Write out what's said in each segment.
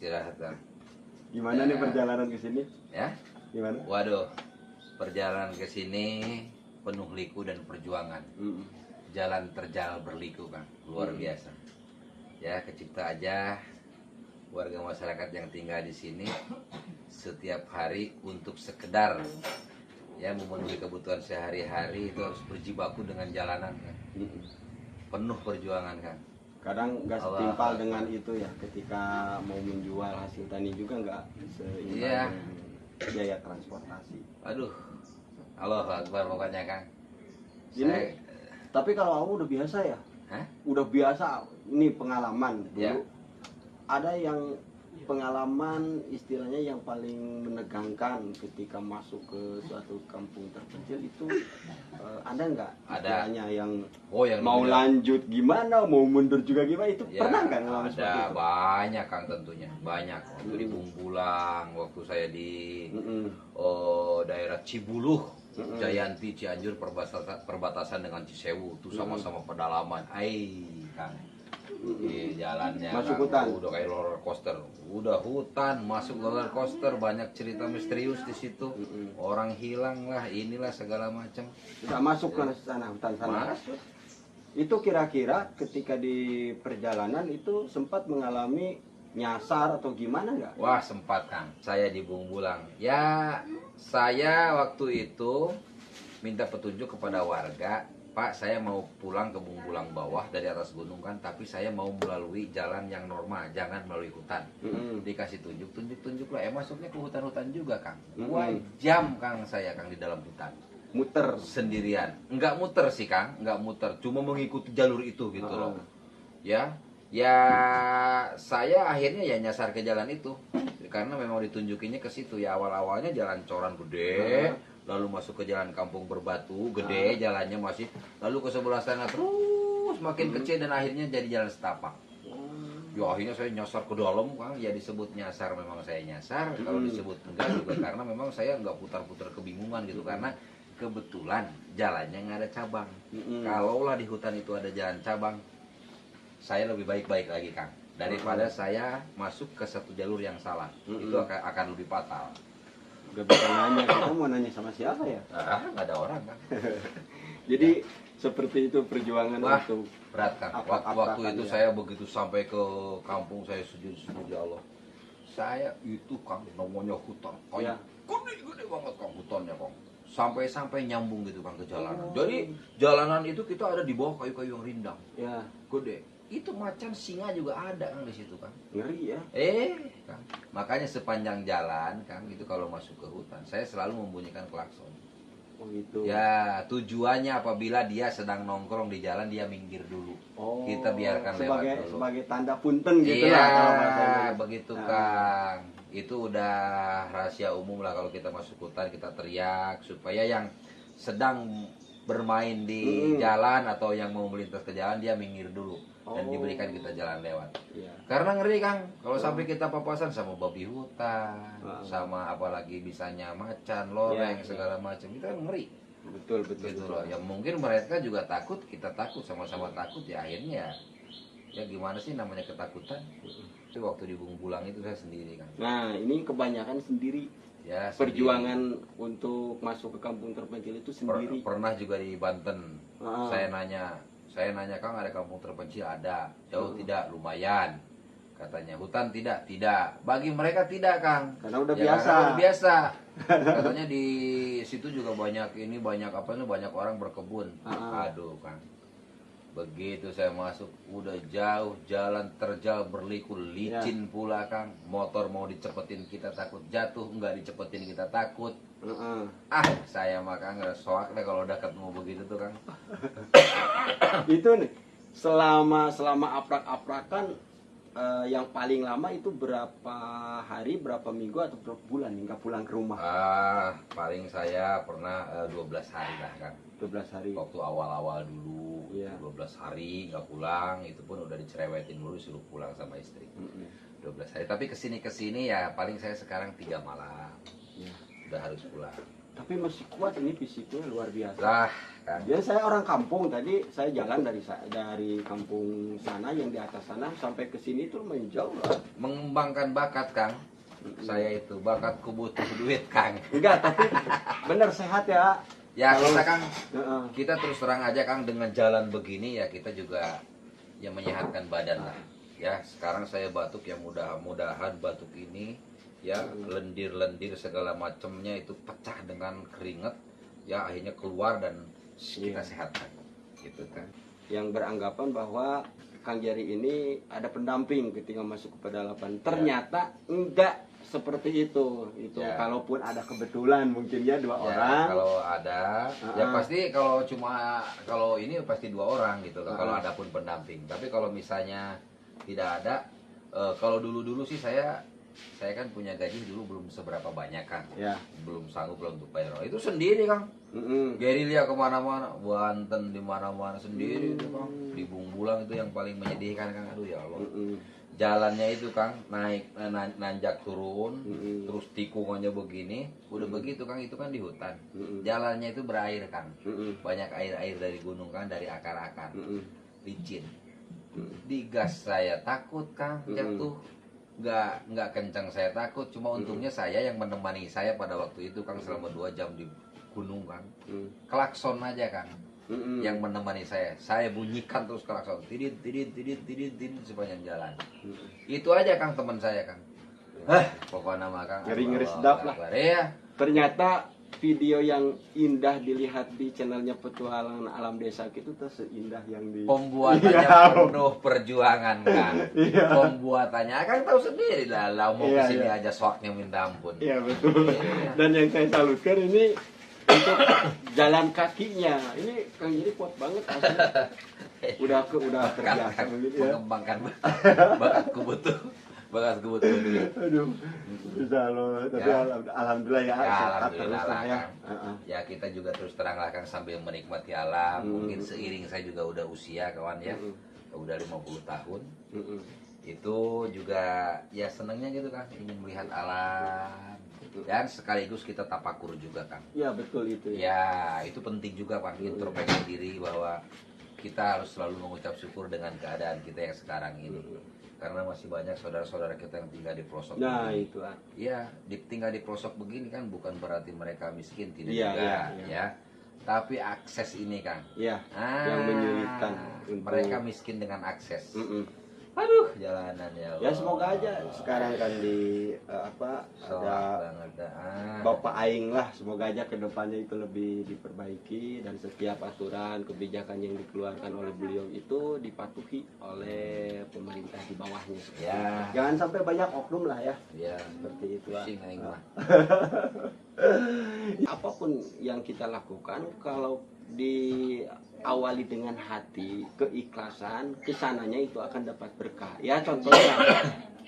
Istirahat kan. Gimana nih perjalanan ke sini? Ya. Gimana? Waduh, perjalanan ke sini penuh liku dan perjuangan. Jalan terjal berliku kan, luar biasa. Ya, kecipta aja warga masyarakat yang tinggal di sini setiap hari untuk sekedar ya memenuhi kebutuhan sehari-hari itu harus berjibaku dengan jalanan kan. Penuh perjuangan kan. Kadang nggak setimpal dengan itu ya, ketika mau menjual hasil tani juga nggak seimbang Iya. dengan biaya transportasi. Aduh, Allah Akbar pokoknya kan. Ini, tapi kalau kamu udah biasa ya? Hah? Udah biasa, ini pengalaman dulu. Ya. Ada yang pengalaman istilahnya yang paling menegangkan ketika masuk ke suatu kampung terpencil itu ada nggak istilahnya yang mau lanjut gimana, mau mundur juga gimana, itu ya, pernah nggak ngalamin seperti ada itu? banyak Kang, tentunya banyak waktu di Bungbulang, waktu saya di daerah Cibuluh, Jayanti, Cianjur, perbatasan dengan Cisewu itu sama-sama pedalaman, Kang. Di jalannya masuk Kang, hutan, udah kayak roller coaster, udah hutan masuk roller coaster, banyak cerita misterius di situ. Orang hilang lah, inilah segala macam. nggak masuk ke sana, hutan sana. Masuk. Itu kira-kira ketika di perjalanan itu sempat mengalami nyasar atau gimana nggak? Wah, sempat Kang, saya di Bungbulang. Ya, saya waktu itu minta petunjuk kepada warga, Pak, saya mau pulang ke Bungbulang bawah dari atas gunung kan, tapi saya mau melalui jalan yang normal, jangan melalui hutan. Dikasih tunjuk lah, masuknya ke hutan-hutan juga Kang. 2 jam Kang saya Kang di dalam hutan. Muter Sendirian. Enggak muter sih Kang, enggak muter, cuma mengikuti jalur itu gitu loh. Ya, saya akhirnya ya nyasar ke jalan itu karena memang ditunjukinnya ke situ ya. Awal-awalnya jalan coran gede, lalu masuk ke jalan kampung berbatu gede, jalannya masih, lalu ke sebelah sana terus makin kecil dan akhirnya jadi jalan setapak. Ya akhirnya saya nyasar ke dalam Kang, ya disebut nyasar, memang saya nyasar. Kalau disebut enggak juga karena memang saya enggak putar-putar kebingungan gitu, karena kebetulan jalannya nggak ada cabang. Kalaulah di hutan itu ada jalan cabang, saya lebih baik-baik lagi Kang, daripada saya masuk ke satu jalur yang salah. Itu akan lebih fatal. udah bisa nanya, kita mau nanya sama siapa ya? Nggak ada orang Kang. Jadi seperti itu perjuangan. Wah, untuk berat Kang. Waktu itu saya begitu sampai ke kampung, saya sujud ya Allah. Saya itu Kang, namanya hutan kayak gede banget Kang, hutannya Kang. Sampai nyambung gitu Kang ke jalanan. Jadi jalanan itu kita ada di bawah kayu-kayu yang rindang. Ya, Gede. Itu macan singa juga ada Kang di situ Kang. ngeri ya. Kang. Makanya sepanjang jalan Kang itu kalau masuk ke hutan, saya selalu membunyikan klakson. Oh gitu. Ya, tujuannya apabila dia sedang nongkrong di jalan, dia minggir dulu. Kita biarkan lewat dulu. Sebagai tanda punten gitu Iya, lah kalau bahasanya. begitu Kang. Itu udah rahasia umum lah, kalau kita masuk hutan kita teriak supaya yang sedang bermain di jalan atau yang mau melintas ke jalan dia minggir dulu dan diberikan kita jalan lewat. Iya. Karena ngeri Kang, kalau sampai kita papasan sama babi hutan, sama apalagi bisanya macan, loreng, segala macam, itu kan ngeri. Betul. Gitu loh. Ya mungkin mereka juga takut, kita takut, sama-sama takut, ya akhirnya ya gimana sih namanya ketakutan. Itu waktu di Bungbulang itu saya sendiri Kang. Nah, ini kebanyakan sendiri. Ya, Perjuangan untuk masuk ke kampung terpencil itu sendiri. Pernah juga di Banten. Saya nanya Kang, ada kampung terpencil? Ada. Jauh? Tidak. Lumayan. Katanya hutan? Tidak. Bagi mereka tidak Kang, Karena udah ya, biasa. karena udah biasa. Katanya di situ juga banyak orang berkebun. Aduh Kang, begitu saya masuk udah jauh, jalan terjal berliku, licin pula Kang. Motor mau dicepetin kita takut jatuh, nggak dicepetin kita takut. Saya makan nggak soak deh kalau udah ketemu begitu tuh Kang. Itu nih, selama aprak-aprakan yang paling lama itu berapa hari, berapa minggu atau berapa bulan hingga pulang ke rumah? Paling saya pernah 12 hari lah Kang. 12 hari. Waktu awal-awal dulu, 12 hari nggak pulang, itu pun udah dicerewetin dulu, suruh pulang sama istri. 12 hari, tapi kesini ya paling saya sekarang 3 malam. Udah harus pulang. tapi masih kuat ini fisiknya luar biasa. Lah, kan. Ya saya orang kampung tadi, saya jalan dari kampung sana yang di atas sana sampai ke sini tuh menjauh lah. Mengembangkan bakat, Kang. Saya itu bakatku butuh duit, Kang. Enggak, tapi benar sehat ya. Ya Kalau- kita Kang, Heeh. kita terus terang aja Kang, dengan jalan begini ya kita juga ya menyehatkan badan lah. Ya sekarang saya batuk ya mudah-mudahan batuk ini ya lendir-lendir segala macamnya itu pecah dengan keringat ya akhirnya keluar dan kita Iya. sehatkan gitu kan. Yang beranggapan bahwa Kang Jari ini ada pendamping ketika masuk ke pedalaman. Ternyata enggak seperti itu. Itu Ya. kalaupun ada kebetulan mungkin ya 2 Ya, orang. kalau ada ya Uh-uh. pasti kalau ini pasti 2 orang gitu loh, kalau Uh-uh. ada pun pendamping. Tapi kalau misalnya tidak ada, kalau dulu sih saya kan punya gaji dulu belum seberapa banyak kan, Ya. belum sanggup lah untuk bayar itu sendiri Kang. Mm-mm. Gerilya kemana-mana, Banten di mana-mana sendiri itu Kang. Di Bungbulang itu yang paling menyedihkan Kang, aduh ya Allah. Mm-mm. Jalannya itu Kang naik nanjak turun, Mm-mm. terus tikungannya begini, udah begitu Kang, itu kan di hutan. Mm-mm. Jalannya itu berair Kang, Mm-mm. banyak air-air dari gunung kan, dari akar-akar, Mm-mm. licin. Mm-mm. Digas saya takut Kang, jatuh. Nggak kencang saya takut, cuma untungnya saya yang menemani saya pada waktu itu Kang selama 2 jam di gunung Kang. Mm. Klakson aja Kang, Mm-mm. yang menemani saya bunyikan terus klakson, tidin tidin tidin tidin tidin sepanjang jalan. Mm-mm. Itu aja Kang teman saya Kang. Pokoknya mah Kang. Ngeri-ngeri Allah sedap lah. Akbar. Iya. Ternyata video yang indah dilihat di channelnya Petualangan Alam Desa itu tuh seindah yang di Pembuatannya Iya. penuh perjuangan Kang. Iya. Pembuatannya Kang tahu sendiri lah, mau Iya, kesini iya. aja soaknya minta ampun. Iya betul. Iya. Dan yang saya salutkan ini untuk jalan kakinya. Ini Kang Jiri kuat banget asli. Udah terbiasa Kang, begitu ya. mengembangkan bakatku butuh duit. Aduh, bisa loh. Tapi Ya. alhamdulillah ya, Ya, sehat alhamdulillah terus lah lah, ya. Kang. Heeh. Ya kita juga terus terang lah Kang sambil menikmati alam. Hmm. Mungkin seiring saya juga udah usia kawan ya, Mm-mm. udah 50 tahun. Mm-mm. Itu juga ya senangnya gitu Kang, ingin melihat alam. Dan sekaligus kita tapakur juga Kang. Ya betul itu ya. Ya itu penting juga Kang, introspeksi diri bahwa kita harus selalu mengucap syukur dengan keadaan kita yang sekarang ini. Karena masih banyak saudara-saudara kita yang tinggal di pelosok. Nah begini. itu ah. Iya, tinggal di pelosok begini kan bukan berarti mereka miskin, tidak Iya, juga, iya, iya. ya. Tapi akses ini Kang, Ya, yang menyulitkan untuk- mereka miskin dengan akses. Mm-mm. Aduh, jalanan ya Allah. Ya semoga aja sekarang kan di Soak ada banget dah. Bapak Aing lah, semoga aja kedepannya itu lebih diperbaiki dan setiap aturan kebijakan yang dikeluarkan oleh beliau itu dipatuhi oleh pemerintah di bawahnya. Ya. Jangan sampai banyak oknum lah ya, Ya, seperti itu lah. pusing aing mah. Apapun yang kita lakukan kalau diawali dengan hati, keikhlasan, kesananya itu akan dapat berkah. Ya contohnya,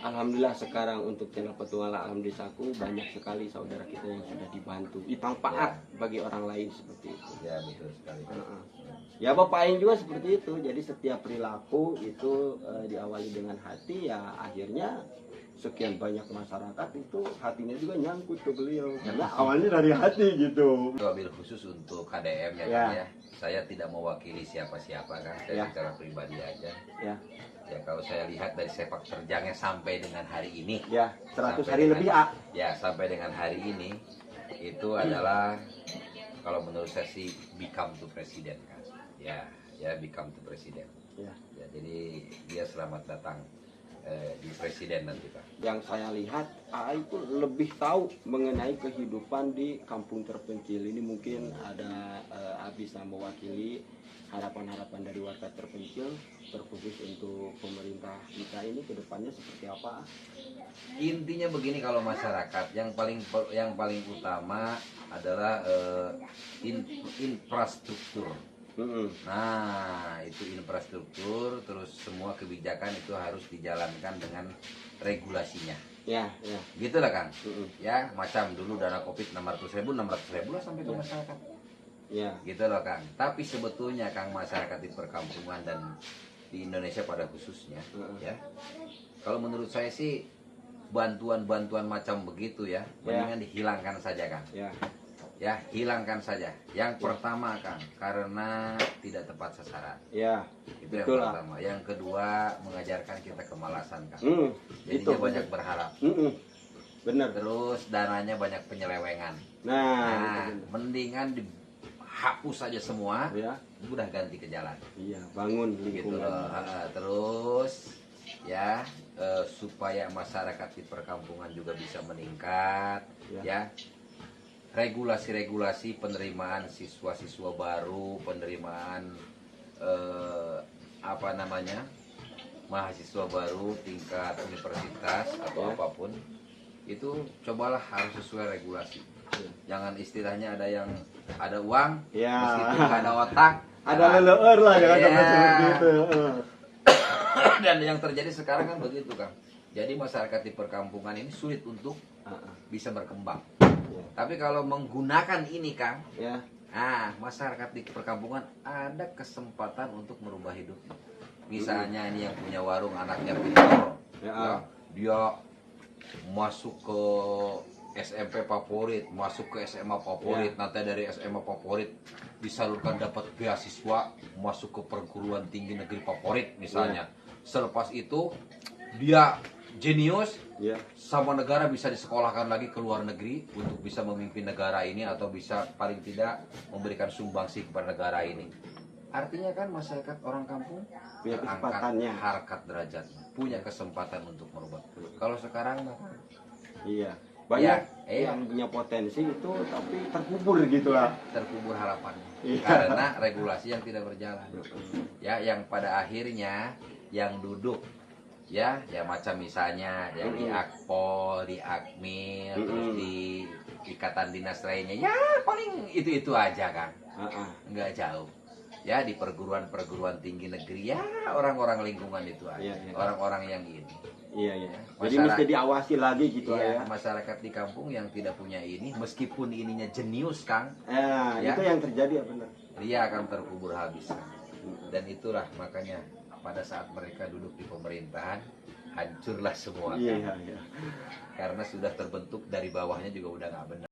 alhamdulillah sekarang untuk channel Petualang Alam Desaku banyak sekali saudara kita yang sudah dibantu, bermanfaat bagi orang lain seperti itu. Ya, betul sekali. Heeh. Ya Bapak Aing juga seperti itu. Jadi setiap perilaku itu diawali dengan hati, ya akhirnya sekian banyak masyarakat itu hatinya juga nyangkut ke beliau karena awalnya dari hati gitu. Wabil khusus untuk KDM ya, Ya. Kang, ya. Saya tidak mewakili siapa-siapa kan, saya Ya. secara pribadi aja. Ya, Ya kalau saya lihat dari sepak terjangnya sampai dengan hari ini, ya 100 Sampai hari dengan- lebih ah. ya sampai dengan hari ini itu adalah kalau menurut saya sih become to presiden kan. Ya become to presiden. Ya. Ya, jadi dia selamat datang di presiden nanti Pak. Yang saya lihat AA itu lebih tahu mengenai kehidupan di kampung terpencil ini. Mungkin ada bisa mewakili harapan-harapan dari warga terpencil terkhusus untuk pemerintah kita ini ke depannya seperti apa? Intinya begini, kalau masyarakat yang paling utama adalah infrastruktur. Nah, itu infrastruktur, terus semua kebijakan itu harus dijalankan dengan regulasinya. Ya, ya. Gitu lah Kang. Mm-mm. Ya, macam dulu dana Covid 600.000 lah sampai ke masyarakat. Ya. Gitu loh Kang. Tapi sebetulnya Kang, masyarakat di perkampungan dan di Indonesia pada khususnya, ya. Kalau menurut saya sih bantuan-bantuan macam begitu ya, mendingan dihilangkan saja Kang. Ya. Ya, hilangkan saja. Yang pertama Kang, karena tidak tepat sasaran. Ya, Itu yang betul lah. pertama. Yang kedua, mengajarkan kita kemalasan Kang. Itu Jadinya banyak berharap. bener. Terus dananya banyak penyelewengan. Nah, mendingan dihapus saja semua. ya, Udah ganti ke jalan. iya, bangun Gitu lingkungan. loh. Terus ya supaya masyarakat di perkampungan juga bisa meningkat, ya. Regulasi-regulasi penerimaan siswa-siswa baru, penerimaan apa namanya, mahasiswa baru tingkat universitas atau apapun itu cobalah harus sesuai regulasi. Jangan istilahnya ada uang, Ya. meskipun nggak ada otak, Ada leluhur lah ya, Iya. seperti itu. Dan yang terjadi sekarang kan begitu Kang. Jadi masyarakat di perkampungan ini sulit untuk bisa berkembang. Tapi kalau menggunakan ini Kang, Ya, masyarakat di perkampungan ada kesempatan untuk merubah hidupnya. Misalnya ini yang punya warung anaknya pintar, Ya. dia masuk ke SMP favorit, masuk ke SMA favorit, nanti dari SMA favorit disalurkan dapat beasiswa masuk ke perguruan tinggi negeri favorit misalnya. Selepas itu dia jenius, ya, sama negara bisa disekolahkan lagi ke luar negeri untuk bisa memimpin negara ini atau bisa paling tidak memberikan sumbangsi kepada negara ini. Artinya kan masyarakat orang kampung punya terangkat kesempatannya. harkat derajatnya, punya kesempatan untuk merubah. Kalau sekarang Iya. Banyak iya. yang punya potensi itu tapi terkubur gitu lah. terkubur harapannya Iya. karena regulasi yang tidak berjalan. Ya, yang pada akhirnya yang duduk ya macam misalnya yang di Akpol, di Akmil, terus di ikatan dinas lainnya, ya paling itu aja kan, nggak jauh. Ya di perguruan tinggi negeri ya orang-orang lingkungan itu aja, Iya. orang-orang yang ini. Iya, iya. Jadi Masyarakat- mesti diawasi lagi gitu Iya, ya. masyarakat di kampung yang tidak punya ini, meskipun ininya jenius Kang, Ya. Itu yang terjadi ya benar. dia akan terkubur habis Kang. Dan itulah makanya pada saat mereka duduk di pemerintahan hancurlah semua. Iya, iya. Karena sudah terbentuk dari bawahnya juga udah nggak benar.